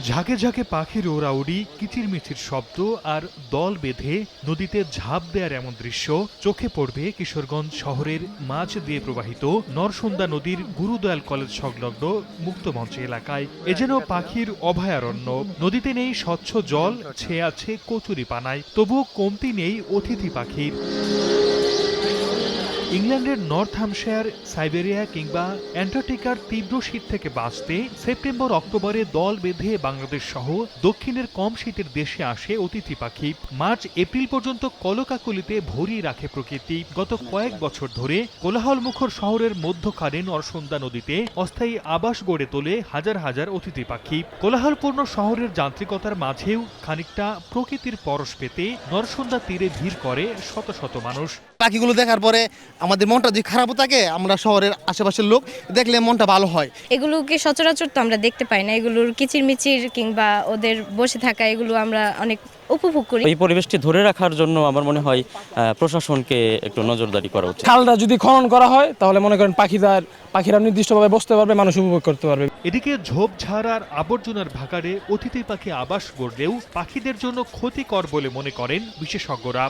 ঝাঁকে ঝাঁকে পাখির ওড়াউড়ি, কিচিরমিচির শব্দ আর দল বেঁধে নদীতে ঝাঁপ দেওয়ার এমন দৃশ্য চোখে পড়বে কিশোরগঞ্জ শহরের মাঝ দিয়ে প্রবাহিত নরসুন্দা নদীর গুরুদয়াল কলেজ সংলগ্ন মুক্তমঞ্চ এলাকায়। এ যেন পাখির অভয়ারণ্য। নদীতে নেই স্বচ্ছ জল, ছেয়ে আছে কচুরিপানায়, তবুও কমতি নেই অতিথি পাখির। ইংল্যান্ডের নর্থ হ্যাম্পশায়ার, সাইবেরিয়া কিংবা অ্যান্টার্কটিকার তীব্র শীত থেকে বাঁচতে সেপ্টেম্বর অক্টোবরে দল বেঁধে বাংলাদেশ সহ দক্ষিণের কম শীতের দেশে আসে অতিথি পাখি। মার্চ এপ্রিল পর্যন্ত কলকাকলিতে ভরিয়ে রাখে প্রকৃতি। গত কয়েক বছর ধরে কোলাহলমুখর শহরের মধ্যখানে নরসুন্দা নদীতে অস্থায়ী আবাস গড়ে তোলে হাজার হাজার অতিথি পাখি। কোলাহলপূর্ণ শহরের যান্ত্রিকতার মাঝেও খানিকটা প্রকৃতির পরশ পেতে নরসুন্দা তীরে ভিড় করে শত শত মানুষ। পাখিগুলো দেখার পরে আমাদের মনটা যদি খারাপও থাকে, আমরা শহরের আশেপাশের লোক দেখলে মনটা ভালো হয়। এগুলোকে সচরাচর তো আমরা দেখতে পাই না, এগুলোর কিচিরমিচির কিংবা ওদের বসে থাকা এগুলো আমরা অনেক উপভোগ করি। এই পরিবেশটি ধরে রাখার জন্য আমার মনে হয় প্রশাসনকে একটু নজরদারি করা উচিত। খালটা যদি খনন করা হয় তাহলে মনে করেন পাখিরা নির্দিষ্টভাবে বসতে পারবে, মানুষ উপভোগ করতে পারবে। এদিকে ঝোপঝাড় আর আবর্জনার ভাগাড়ে অতিথি পাখি আবাস গড়লেও পাখিদের জন্য ক্ষতিকর বলে মনে করেন বিশেষজ্ঞরা।